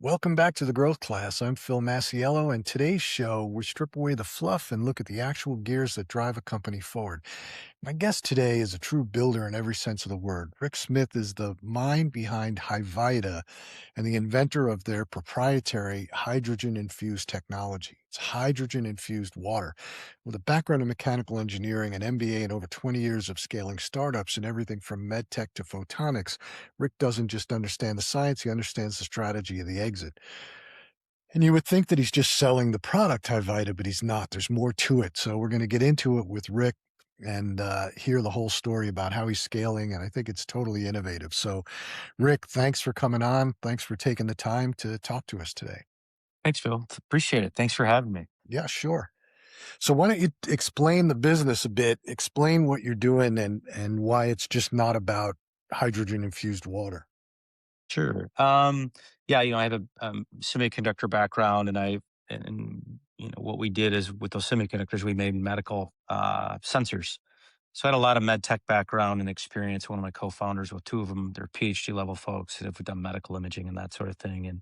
Welcome back to the Growth Class. I'm Phil Masiello, and today's show, we strip away the fluff and look at the actual gears that drive a company forward. My guest today is a true builder in every sense of the word. Rick Smith is the mind behind HyVIDA and the inventor of their proprietary hydrogen-infused technology. It's hydrogen-infused water. With a background in mechanical engineering, an MBA, and over 20 years of scaling startups in everything from med tech to photonics, Rick doesn't just understand the science, he understands the strategy of the exit. And you would think that he's just selling the product, HyVIDA, but he's not. There's more to it. So we're going to get into it with Rick and hear the whole story about how he's scaling. And I think it's totally innovative. So, Rick, thanks for coming on. Thanks for taking the time to talk to us today. Thanks, Phil. Appreciate it. Thanks for having me. Yeah, sure. So why don't you explain the business a bit? Explain what you're doing and why it's just not about hydrogen infused water. Sure. Yeah, I have a semiconductor background, and what we did is with those semiconductors, we made medical sensors. So I had a lot of med tech background and experience. One of my co-founders, with two of them, they're PhD level folks that have done medical imaging and that sort of thing. And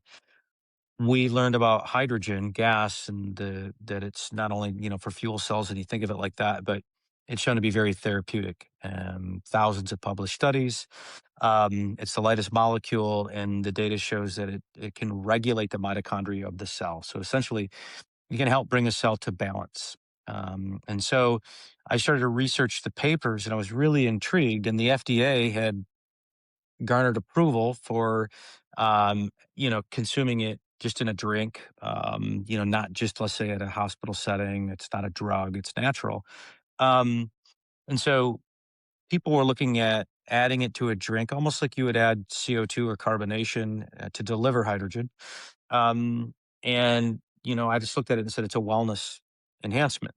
we learned about hydrogen gas and that it's not only for fuel cells and you think of it like that, but it's shown to be very therapeutic. Thousands of published studies. It's the lightest molecule, and the data shows that it can regulate the mitochondria of the cell. So essentially, it can help bring a cell to balance. And so I started to research the papers, and I was really intrigued. And the FDA had garnered approval for, consuming it just in a drink, not just, let's say, at a hospital setting. It's not a drug, it's natural. Um, and so people were looking at adding it to a drink, almost like you would add CO2 or carbonation to deliver hydrogen. And I just looked at it and said it's a wellness enhancement.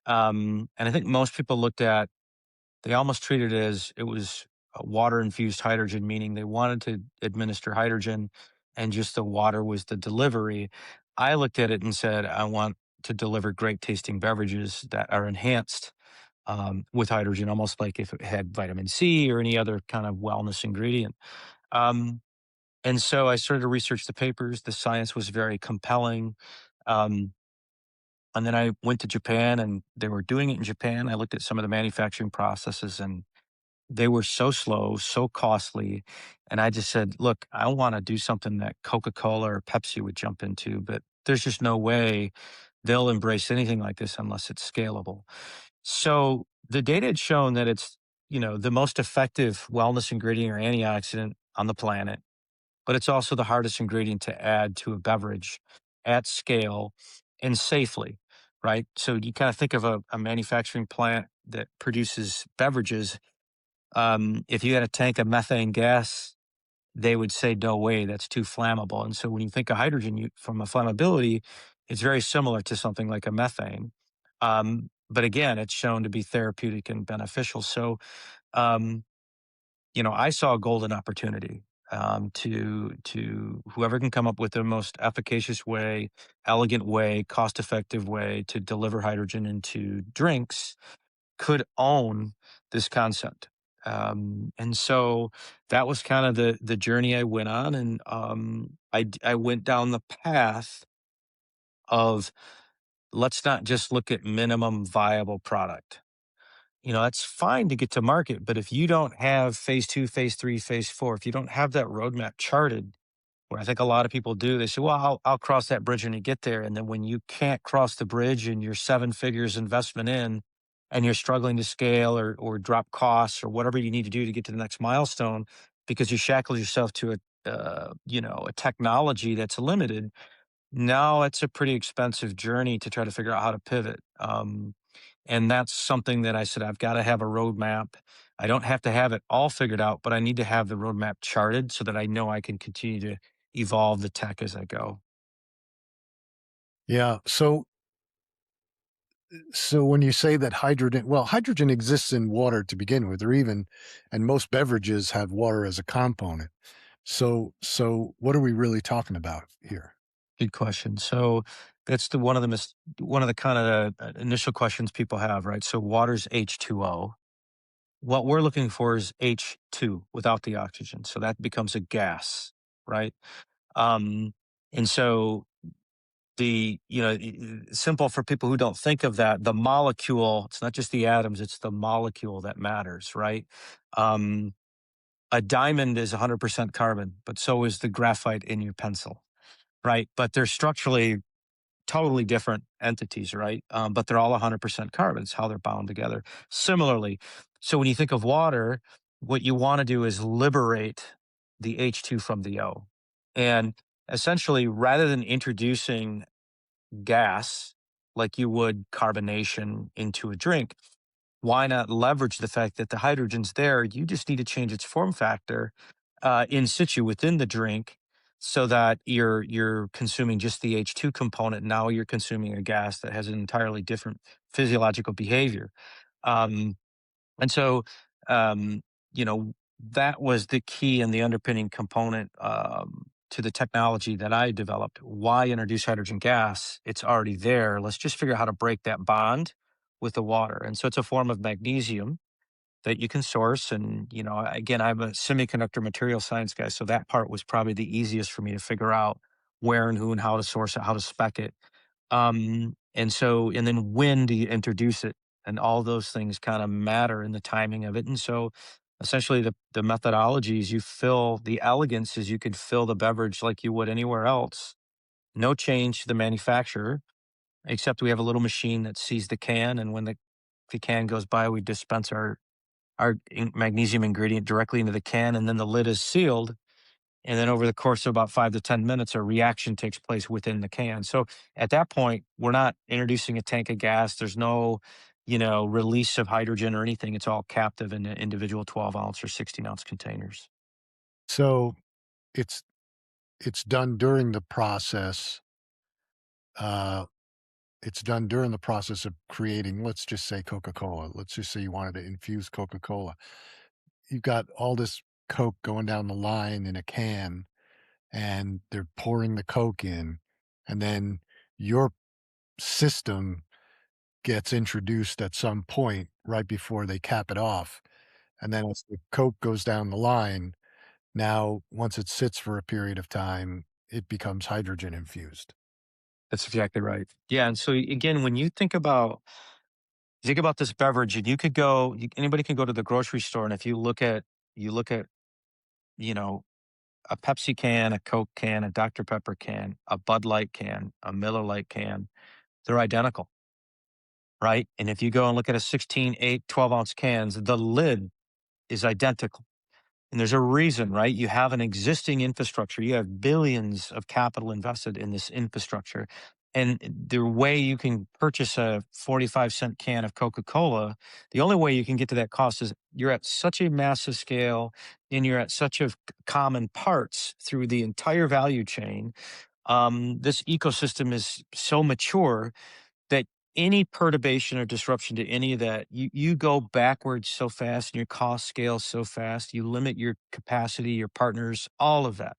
And I think most people they almost treated it as it was a water infused hydrogen, meaning they wanted to administer hydrogen and just the water was the delivery. I looked at it and said, I want to deliver great tasting beverages that are enhanced with hydrogen, almost like if it had vitamin C or any other kind of wellness ingredient. Um, and so I started to research the papers. The science was very compelling. Um, and then I went to Japan and they were doing it in Japan. I looked at some of the manufacturing processes and they were so slow, so costly. And I just said, look, I want to do something that Coca-Cola or Pepsi would jump into, but there's just no way they'll embrace anything like this unless it's scalable. So the data had shown that it's, the most effective wellness ingredient or antioxidant on the planet, but it's also the hardest ingredient to add to a beverage at scale and safely, right? So you kind of think of a manufacturing plant that produces beverages. If you had a tank of methane gas, they would say, no way, that's too flammable. And so when you think of hydrogen from a flammability, it's very similar to something like a methane. But again, it's shown to be therapeutic and beneficial. So, um, I saw a golden opportunity to whoever can come up with the most efficacious way, elegant way, cost effective way to deliver hydrogen into drinks could own this concept. And so that was kind of the journey I went on, and I went down the path of let's not just look at minimum viable product. That's fine to get to market, but if you don't have phase two, phase three, phase four, if you don't have that roadmap charted, where I think a lot of people do, they say, "Well, I'll cross that bridge when you get there." And then when you can't cross the bridge and you're seven figures investment in, and you're struggling to scale or drop costs or whatever you need to do to get to the next milestone, because you shackled yourself to a technology that's limited. Now it's a pretty expensive journey to try to figure out how to pivot. And that's something that I said, I've got to have a roadmap. I don't have to have it all figured out, but I need to have the roadmap charted so that I know I can continue to evolve the tech as I go. Yeah. So when you say that hydrogen exists in water to begin with, and most beverages have water as a component. So what are we really talking about here? Good question. So that's one of the kind of initial questions people have, right? So water's H2O. What we're looking for is H2 without the oxygen. So that becomes a gas, right? Um, And so simple for people who don't think of that, the molecule, it's not just the atoms, it's the molecule that matters, right? Um, a diamond is 100% carbon, but so is the graphite in your pencil, right? But they're structurally totally different entities, right? But they're all 100% carbon. It's how they're bound together. Similarly, so when you think of water, what you want to do is liberate the H2 from the O. And essentially, rather than introducing gas like you would carbonation into a drink, why not leverage the fact that the hydrogen's there? You just need to change its form factor in situ within the drink so that you're consuming just the H2 component. Now you're consuming a gas that has an entirely different physiological behavior. Um, and so, um, you know, that was the key and the underpinning component to the technology that I developed. Why introduce hydrogen gas? It's already there. Let's just figure out how to break that bond with the water. And so it's a form of magnesium that you can source. And, again, I'm a semiconductor material science guy. So that part was probably the easiest for me to figure out where and who and how to source it, how to spec it. And then when do you introduce it? And all those things kind of matter in the timing of it. And so essentially the methodologies you fill, the elegance is you could fill the beverage like you would anywhere else. No change to the manufacturer, except we have a little machine that sees the can. And when the can goes by, we dispense our magnesium ingredient directly into the can, and then the lid is sealed. And then over the course of about 5 to 10 minutes, a reaction takes place within the can. So at that point, we're not introducing a tank of gas. There's no, release of hydrogen or anything. It's all captive in the individual 12-ounce or 16-ounce containers. So it's it's done during the process. Uh, it's done during the process of creating, let's just say Coca-Cola. Let's just say you wanted to infuse Coca-Cola. You've got all this Coke going down the line in a can, and they're pouring the Coke in, and then your system gets introduced at some point right before they cap it off. And then as the Coke goes down the line, now once it sits for a period of time, it becomes hydrogen infused. That's exactly right. Yeah. And so again, when you think about this beverage, and anybody can go to the grocery store, and if you look at, you know, a Pepsi can, a Coke can, a Dr. Pepper can, a Bud Light can, a Miller Lite can, they're identical, right? And if you go and look at a 16, 8, 12-ounce cans, the lid is identical. And there's a reason, right? You have an existing infrastructure. You have billions of capital invested in this infrastructure. And the way you can purchase a 45-cent can of Coca-Cola, the only way you can get to that cost is you're at such a massive scale and you're at such a common parts through the entire value chain. This ecosystem is so mature that any perturbation or disruption to any of that, you go backwards so fast and your cost scales so fast, you limit your capacity, your partners, all of that.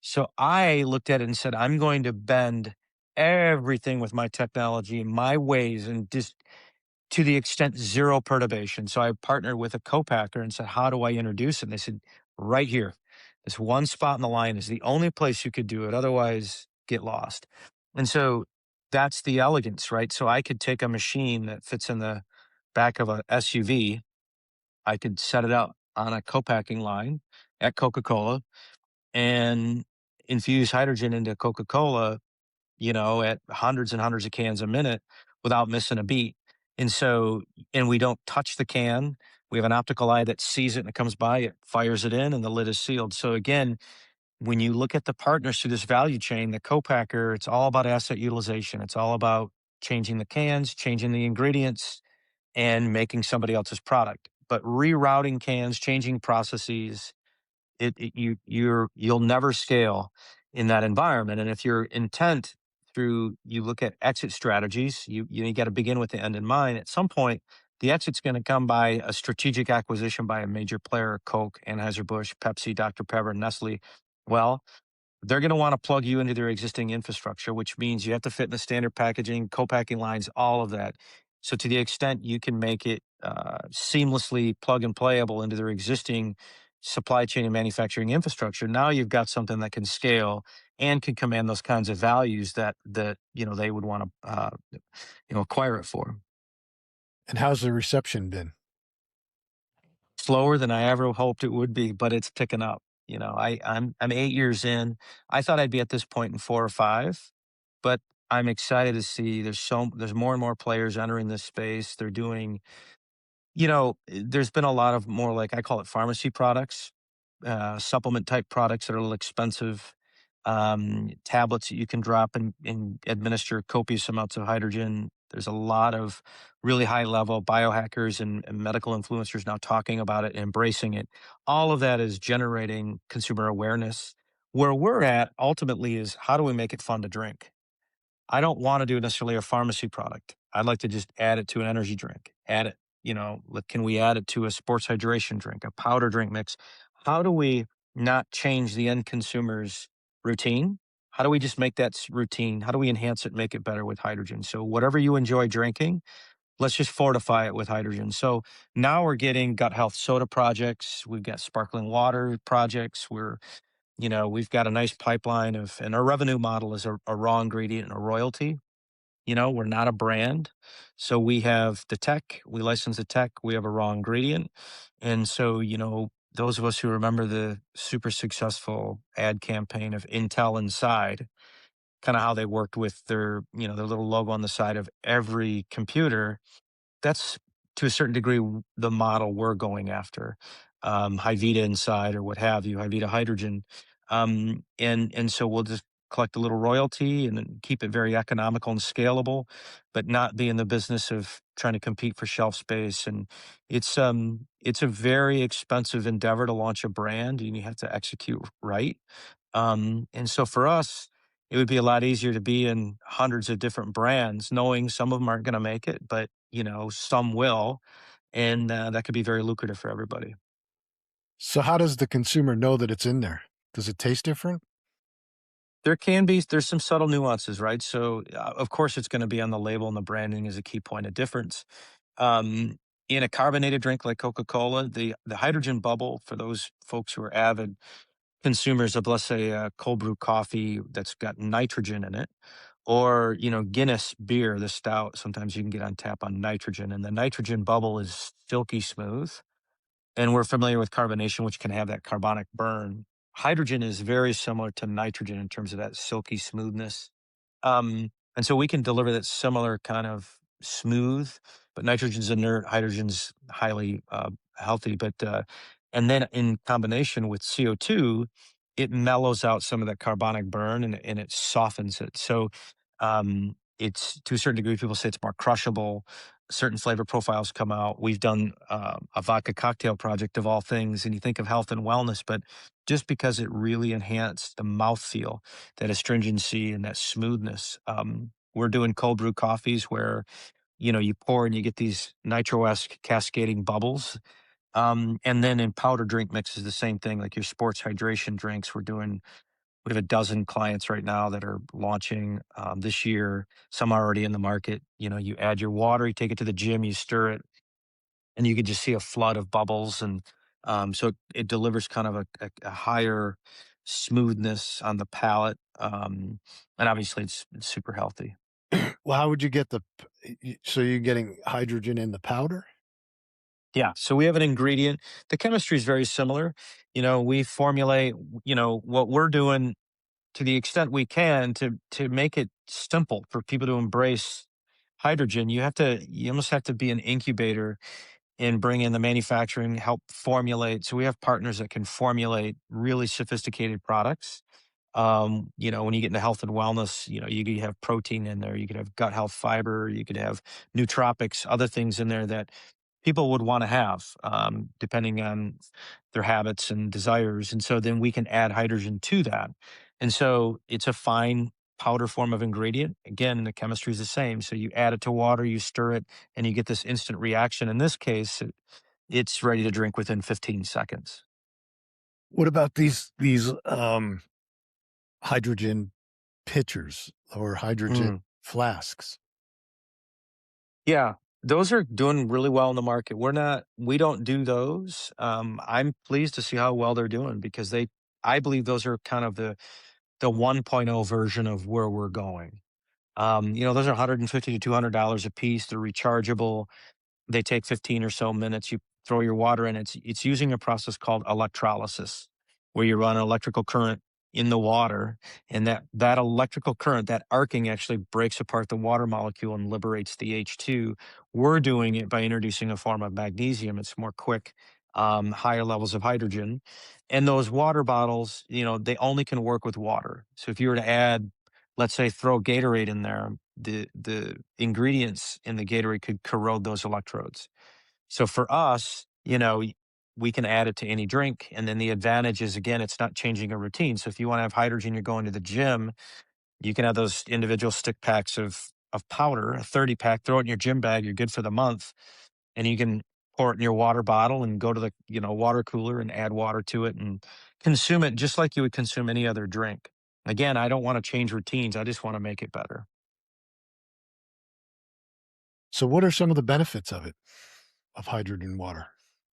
So I looked at it and said, I'm going to bend everything with my technology, my ways, and just to the extent zero perturbation. So I partnered with a co-packer and said, how do I introduce it? And they said, right here. This one spot in the line is the only place you could do it. Otherwise, get lost. And so that's the elegance, right? So I could take a machine that fits in the back of a SUV. I could set it up on a co-packing line at Coca-Cola and infuse hydrogen into Coca-Cola, at hundreds and hundreds of cans a minute without missing a beat. And so, and we don't touch the can. We have an optical eye that sees it and it comes by, it fires it in, and the lid is sealed. So again, when you look at the partners through this value chain, the co-packer, it's all about asset utilization. It's all about changing the cans, changing the ingredients, and making somebody else's product. But rerouting cans, changing processes, you'll never scale in that environment. And if your intent you look at exit strategies, you got to begin with the end in mind. At some point, the exit's going to come by a strategic acquisition by a major player, Coke, Anheuser-Busch, Pepsi, Dr. Pepper, Nestle. Well, they're going to want to plug you into their existing infrastructure, which means you have to fit in the standard packaging, co-packing lines, all of that. So to the extent you can make it seamlessly plug and playable into their existing supply chain and manufacturing infrastructure, now you've got something that can scale and can command those kinds of values that they would want to acquire it for. And how's the reception been? Slower than I ever hoped it would be, but it's picking up. I'm 8 years in. I thought I'd be at this point in 4 or 5, but I'm excited to see there's more and more players entering this space. They're doing, there's been a lot of more, like I call it, pharmacy products, supplement type products that are a little expensive, tablets that you can drop and administer copious amounts of hydrogen. There's a lot of really high level biohackers and medical influencers now talking about it and embracing it. All of that is generating consumer awareness. Where we're at ultimately is, how do we make it fun to drink? I don't want to do necessarily a pharmacy product. I'd like to just add it to an energy drink, add it, like, can we add it to a sports hydration drink, a powder drink mix? How do we not change the end consumer's routine? How do we just make that routine? How do we enhance it, make it better with hydrogen? So, whatever you enjoy drinking, let's just fortify it with hydrogen. So now we're getting gut health soda projects. We've got sparkling water projects. We've got a nice pipeline and our revenue model is a raw ingredient and a royalty. We're not a brand. So we have the tech, we license the tech, we have a raw ingredient. And so, those of us who remember the super successful ad campaign of Intel Inside, kind of how they worked with their little logo on the side of every computer, that's, to a certain degree, the model we're going after. HyVIDA Inside or what have you, HyVIDA Hydrogen. And so we'll just collect a little royalty and then keep it very economical and scalable, but not be in the business of trying to compete for shelf space. And it's a very expensive endeavor to launch a brand, and you have to execute right. And so for us, it would be a lot easier to be in hundreds of different brands, knowing some of them aren't going to make it, but some will, and that could be very lucrative for everybody. So how does the consumer know that it's in there? Does it taste different? There's some subtle nuances, right? So of course it's going to be on the label, and the branding is a key point of difference. Um, in a carbonated drink like Coca-Cola, the hydrogen bubble, for those folks who are avid consumers of, let's say, a cold brew coffee that's got nitrogen in it, or Guinness beer, the stout, sometimes you can get on tap on nitrogen, and the nitrogen bubble is silky smooth. And we're familiar with carbonation, which can have that carbonic burn. Hydrogen is very similar to nitrogen in terms of that silky smoothness. And so we can deliver that similar kind of smooth, but nitrogen's inert, hydrogen's highly healthy. And then in combination with CO2, it mellows out some of that carbonic burn, and it softens it. So it's, to a certain degree, people say it's more crushable. Certain flavor profiles come out. We've done a vodka cocktail project of all things, and you think of health and wellness, but just because it really enhanced the mouthfeel, that astringency and that smoothness. We're doing cold brew coffees where, you pour and you get these nitro-esque cascading bubbles. And then in powder drink mixes, the same thing, like your sports hydration drinks. We have a dozen clients right now that are launching this year. Some are already in the market. You add your water, you take it to the gym, you stir it, and you can just see a flood of bubbles. And so it delivers kind of a higher smoothness on the palate. And obviously it's super healthy. Well, how would you get so you're getting hydrogen in the powder? Yeah. So we have an ingredient. The chemistry is very similar. We formulate, what we're doing to the extent we can to make it simple for people to embrace hydrogen. You almost have to be an incubator and bring in the manufacturing, help formulate. So we have partners that can formulate really sophisticated products. When you get into health and wellness, you could have protein in there, you could have gut health fiber, you could have nootropics, other things in there that people would want to have, depending on their habits and desires. And so then we can add hydrogen to that. And so it's a fine powder form of ingredient. Again, the chemistry is the same. So you add it to water, you stir it, and you get this instant reaction. In this case, it's ready to drink within 15 seconds. What about these hydrogen pitchers or hydrogen Mm. flasks? Yeah. Those are doing really well in the market. We don't do those. I'm pleased to see how well they're doing because I believe those are kind of the 1.0 version of where we're going. Those are 150 to $200 a piece. They're rechargeable. They take 15 or so minutes. You throw your water in. It's using a process called electrolysis, where you run an electrical current in the water, and that electrical current, that arcing, actually breaks apart the water molecule and liberates the H2. We're doing it by introducing a form of magnesium. It's more quick, higher levels of hydrogen, and those water bottles, they only can work with water. So if you were to add, let's say, throw Gatorade in there, the ingredients in the Gatorade could corrode those electrodes. So for us, we can add it to any drink. And then the advantage is, again, it's not changing a routine. So if you want to have hydrogen, you're going to the gym, you can have those individual stick packs of powder, a 30 pack, throw it in your gym bag. You're good for the month. And you can pour it in your water bottle and go to the, water cooler and add water to it and consume it just like you would consume any other drink. Again, I don't want to change routines. I just want to make it better. So what are some of the benefits of it, of hydrogen water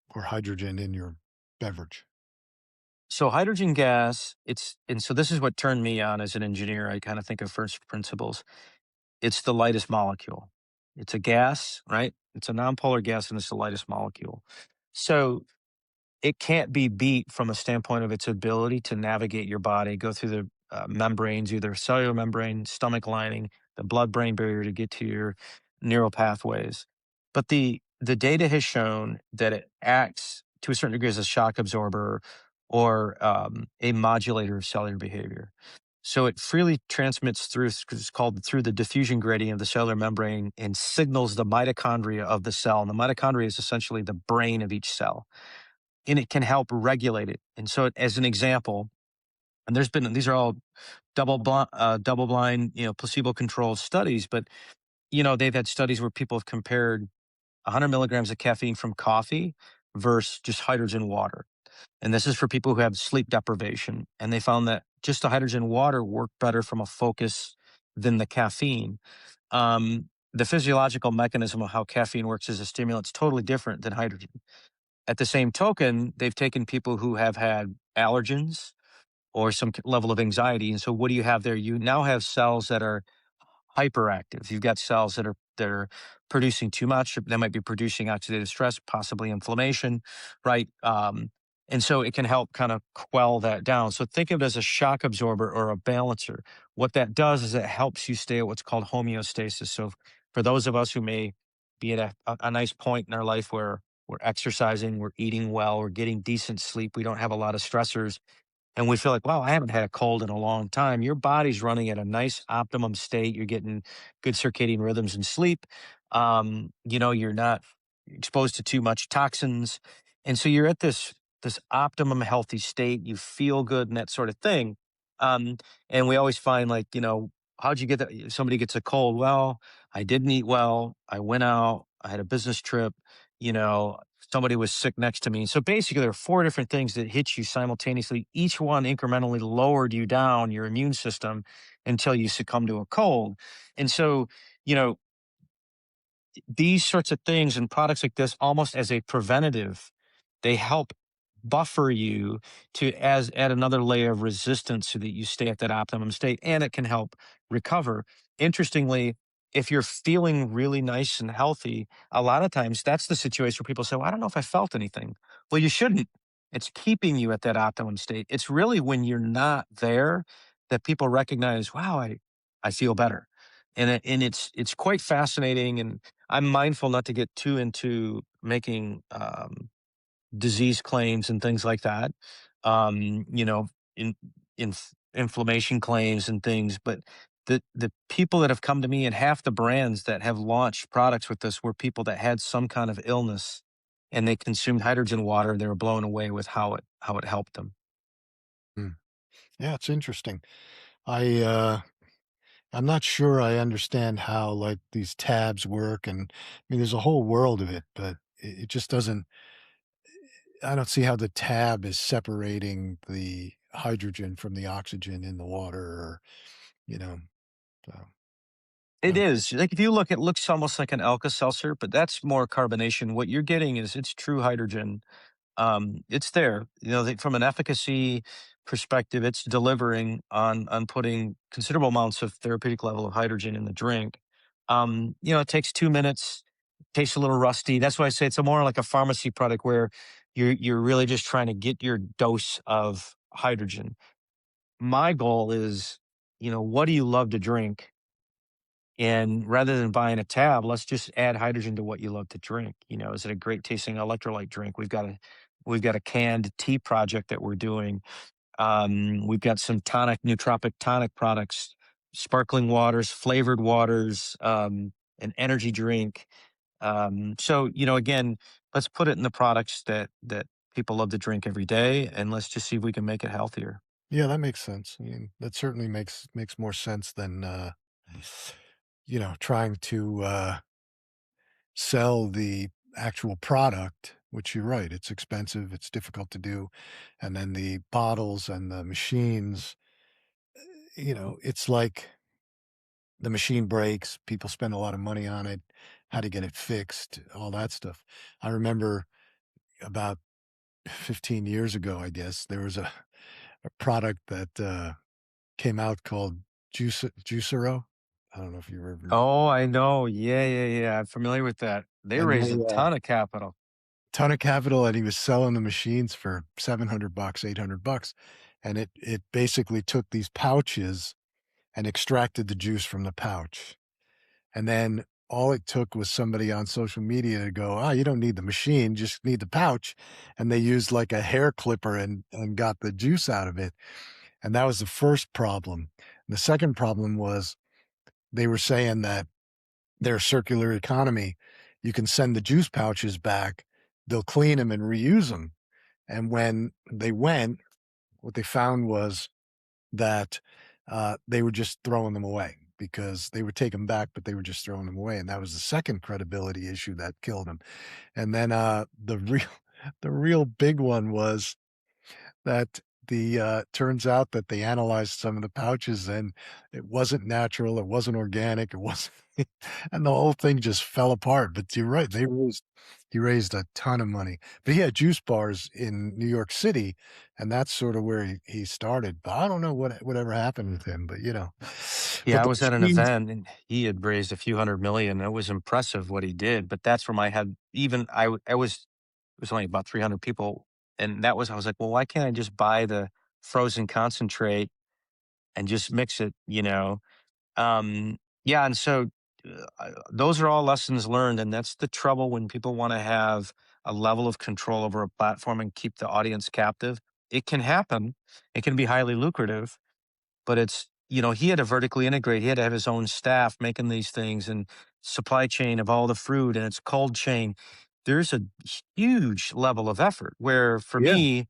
or hydrogen in your beverage? So hydrogen gas, and so this is what turned me on as an engineer. I kind of think of first principles. It's the lightest molecule. It's a gas, right? It's a nonpolar gas and it's the lightest molecule. So it can't be beat from a standpoint of its ability to navigate your body, go through the membranes, either cellular membrane, stomach lining, the blood-brain barrier to get to your neural pathways. But the data has shown that it acts to a certain degree as a shock absorber or a modulator of cellular behavior. So it freely transmits through, it's called through the diffusion gradient of the cellular membrane and signals the mitochondria of the cell. And the mitochondria is essentially the brain of each cell, and it can help regulate it. And so, as an example, and these are all double blind, placebo controlled studies, but they've had studies where people have compared 100 milligrams of caffeine from coffee versus just hydrogen water. And this is for people who have sleep deprivation. And they found that just the hydrogen water worked better from a focus than the caffeine. The physiological mechanism of how caffeine works as a stimulant is totally different than hydrogen. At the same token, they've taken people who have had allergens or some level of anxiety. And so what do you have there? You now have cells that are hyperactive. You've got cells that are producing too much. They might be producing oxidative stress, possibly inflammation, right? And so it can help kind of quell that down. So think of it as a shock absorber or a balancer. What that does is it helps you stay at what's called homeostasis. So for those of us who may be at a nice point in our life where we're exercising, we're eating well, we're getting decent sleep, we don't have a lot of stressors, and we feel like, wow, I haven't had a cold in a long time. Your body's running at a nice optimum state. You're getting good circadian rhythms and sleep. You're not exposed to too much toxins. And so you're at this optimum healthy state. You feel good and that sort of thing. And we always find like, how'd you get that? Somebody gets a cold. Well, I didn't eat well. I went out. I had a business trip. You know, Somebody was sick next to me. So basically, there are four different things that hit you simultaneously. Each one incrementally lowered you down, your immune system, until you succumb to a cold. And so, you know, these sorts of things and products like this, almost as a preventative, they help buffer you to as add another layer of resistance so that you stay at that optimum state, and it can help recover. Interestingly, if you're feeling really nice and healthy, a lot of times that's the situation where people say, well, I don't know if I felt anything. Well, you shouldn't. It's keeping you at that optimum state. It's really when you're not there that people recognize, wow, I feel better. And it's quite fascinating. And I'm mindful not to get too into making disease claims and things like that. Um, you know, in, inflammation claims and things, but the people that have come to me and half the brands that have launched products with this were people that had some kind of illness and they consumed hydrogen water and they were blown away with how it helped them. Hmm. Yeah, it's interesting. I, uh, I'm not sure I understand how, like, these tabs work, and, I mean, there's a whole world of it, but it just doesn't I don't see how the tab is separating the hydrogen from the oxygen in the water or, you know, so It is. Like, if you look, it looks almost like an Alka-Seltzer, but that's more carbonation. What you're getting is it's true hydrogen. It's there. You know, from an efficacy perspective, it's delivering on putting considerable amounts of therapeutic level of hydrogen in the drink. You know, it takes 2 minutes, tastes a little rusty. That's why I say it's a more like a pharmacy product where you're really just trying to get your dose of hydrogen. My goal is, you know, what do you love to drink? And rather than buying a tab, let's just add hydrogen to what you love to drink. You know, is it a great tasting electrolyte drink? We've got a canned tea project that we're doing. We've got some nootropic tonic products, sparkling waters, flavored waters, an energy drink. So, you know, again, let's put it in the products that people love to drink every day, and let's just see if we can make it healthier. Yeah, that makes sense. I mean, that certainly makes more sense than trying to sell the actual product, which you're right, it's expensive, it's difficult to do. And then the bottles and the machines, it's like the machine breaks, people spend a lot of money on it, how to get it fixed, all that stuff. I remember about 15 years ago, I guess, there was a product that came out called Juicero. I don't know if you ever. Oh, I know. Yeah, yeah, yeah. I'm familiar with that. They And raised a they ton of capital. ton of capital, and he was selling the machines for 700 bucks, 800 bucks. And it basically took these pouches and extracted the juice from the pouch. And then all it took was somebody on social media to go, "Ah, you don't need the machine, just need the pouch." And they used like a hair clipper and got the juice out of it. And that was the first problem. The second problem was they were saying that their circular economy, you can send the juice pouches back, they'll clean them and reuse them. And when they went, what they found was that they were just throwing them away because they would take them back, but they were just throwing them away. And that was the second credibility issue that killed them. And then the real big one was that the turns out that they analyzed some of the pouches and it wasn't natural, it wasn't organic, it wasn't and the whole thing just fell apart. But you're right, he raised a ton of money. But he had juice bars in New York City, and that's sort of where he started. But I don't know whatever happened with him, but Yeah, but I the was at an machines. event and he had raised a few 100 million. It was impressive what he did, but that's where my head even I was it was only about 300 people, and that was I was like, "Well, why can't I just buy the frozen concentrate and just mix it?" You know? Yeah, and so, those are all lessons learned, and that's the trouble when people wanna have a level of control over a platform and keep the audience captive. It can happen. It can be highly lucrative, but it's you know, he had to vertically integrate. He had to have his own staff making these things and supply chain of all the fruit and its cold chain. There's a huge level of effort where for Yeah, me,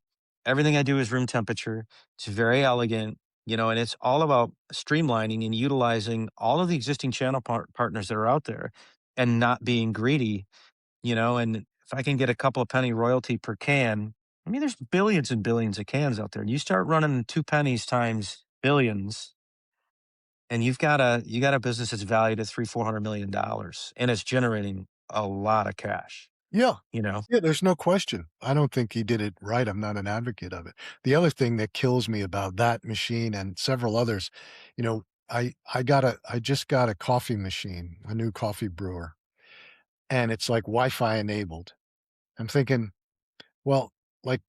everything I do is room temperature. It's very elegant, you know, and it's all about streamlining and utilizing all of the existing channel partners that are out there and not being greedy, you know, and if I can get a couple of penny royalty per can, I mean, there's billions and billions of cans out there. And you start running 2 pennies times billions, and you got a business that's valued at 300-400 million dollars, and it's generating a lot of cash. yeah. You know, Yeah, there's no question. I don't think he did it right. I'm not an advocate of it. The other thing that kills me about that machine and several others, I just got a coffee machine, a new coffee brewer, and it's like Wi-Fi enabled. I'm thinking, well, like,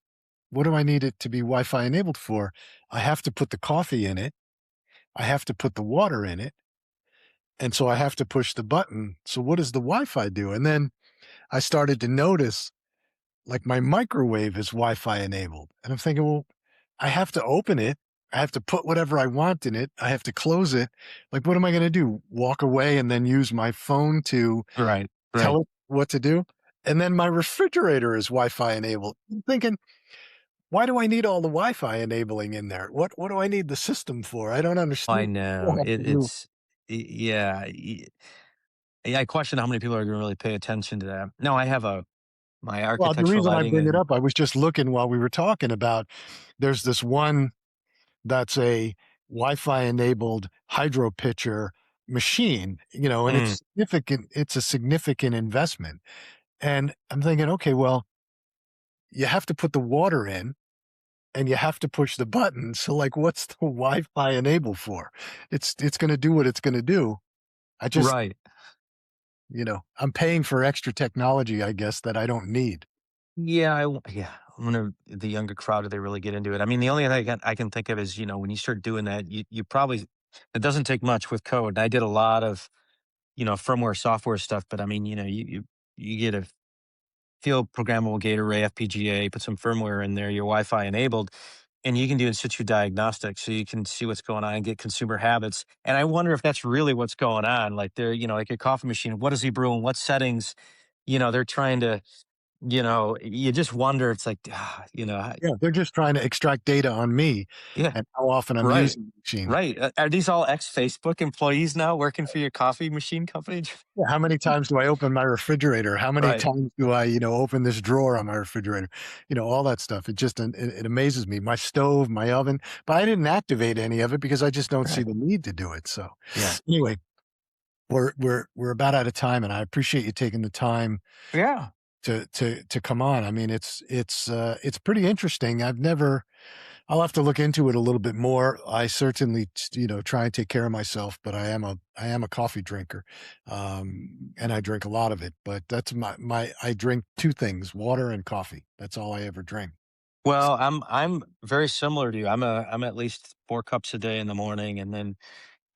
what do I need it to be Wi-Fi enabled for? I have to put the coffee in it. I have to put the water in it. And so I have to push the button. So what does the Wi-Fi do? And then I started to notice like my microwave is Wi-Fi enabled. And I'm thinking, well, I have to open it. I have to put whatever I want in it. I have to close it. Like, what am I going to do? Walk away and then use my phone to right, right. tell it what to do? And then my refrigerator is Wi-Fi enabled. I'm thinking, why do I need all the Wi-Fi enabling in there? What do I need the system for? I don't I understand. know What I have to do. it's yeah. Yeah, I question how many people are going to really pay attention to that. No, I have a my Well, the architectural reason I lighting bring it and up, I was just looking while we were talking about there's this one that's a Wi-Fi enabled hydro pitcher machine, and Mm, it's a significant investment. And I'm thinking, okay, well, you have to put the water in and you have to push the button. So like what's the Wi-Fi enable for? It's going to do what it's going to do. I just, right. I'm paying for extra technology, I guess, that I don't need. Yeah, yeah. I wonder the younger crowd, do they really get into it? I mean, the only thing I can think of is, when you start doing that, you probably, it doesn't take much with code. I did a lot of, firmware, software stuff, but I mean, you get a field programmable gate array, FPGA, put some firmware in there, your Wi-Fi enabled, and you can do in situ diagnostics, so you can see what's going on and get consumer habits. And I wonder if that's really what's going on. Like they're, like a coffee machine. What is he brewing? What settings? They're trying to, you just wonder. It's like, Yeah, they're just trying to extract data on me yeah, and how often I'm right, using the machine. right. Are these all ex Facebook employees now working for your coffee machine company? Yeah, how many times do I open my refrigerator? How many Right, times do I, open this drawer on my refrigerator? All that stuff. It amazes me. My stove, my oven, but I didn't activate any of it because I just don't see right. the need to do it. So Yeah, anyway, we're about out of time, and I appreciate you taking the time yeah. to come on. I mean, it's pretty interesting. I'll have to look into it a little bit more. I certainly, try and take care of myself, but I am a coffee drinker, and I drink a lot of it. But that's I drink two things: water and coffee. That's all I ever drink. Well, I'm very similar to you. I'm at least 4 cups a day in the morning, and then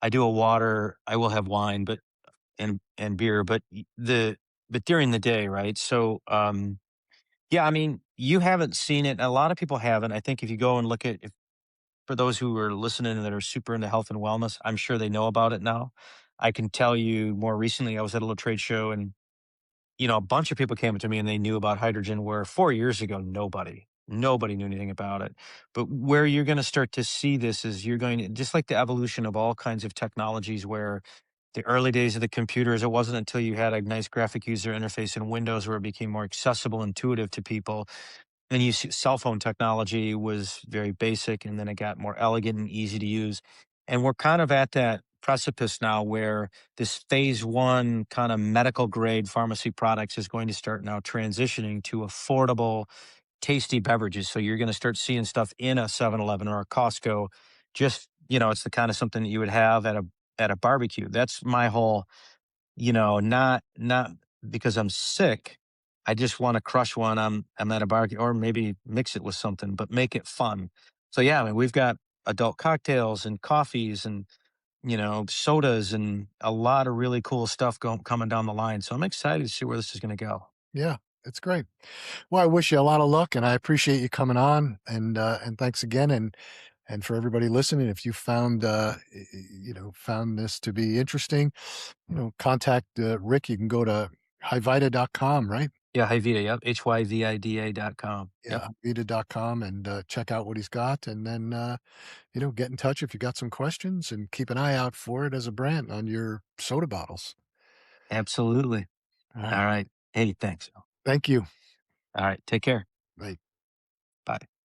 I do a water. I will have wine, but and beer, but but during the day, right? So, yeah, I mean, you haven't seen it. A lot of people haven't. I think if you go and look at, if for those who are listening that are super into health and wellness, I'm sure they know about it now. I can tell you more recently, I was at a little trade show, and a bunch of people came up to me and they knew about hydrogen where 4 years ago, nobody knew anything about it. But where you're gonna start to see this is you're going to, just like the evolution of all kinds of technologies, where the early days of the computers, it wasn't until you had a nice graphic user interface in Windows where it became more accessible, intuitive to people. And you see cell phone technology was very basic, and then it got more elegant and easy to use. And we're kind of at that precipice now where this phase one kind of medical grade pharmacy products is going to start now transitioning to affordable, tasty beverages. So you're going to start seeing stuff in a 7-Eleven or a Costco. Just, it's the kind of something that you would have at a barbecue. That's my whole, not because I'm sick. I just want to crush one. I'm at a barbecue, or maybe mix it with something, but make it fun. So yeah, I mean, we've got adult cocktails and coffees and, sodas and a lot of really cool stuff coming down the line. So I'm excited to see where this is going to go. Yeah, it's great. Well, I wish you a lot of luck, and I appreciate you coming on, and thanks again, and for everybody listening. If you found found this to be interesting, contact Rick. You can go to hyvida.com, right? Yeah, HyVIDA. Yep. HYVIDA.com. Yep. Yeah, hyvida.com, and check out what he's got, and then get in touch if you got some questions, and keep an eye out for it as a brand on your soda bottles. Absolutely. All All right. right. Hey, thanks. Thank you. All right. Take care. Bye. Bye.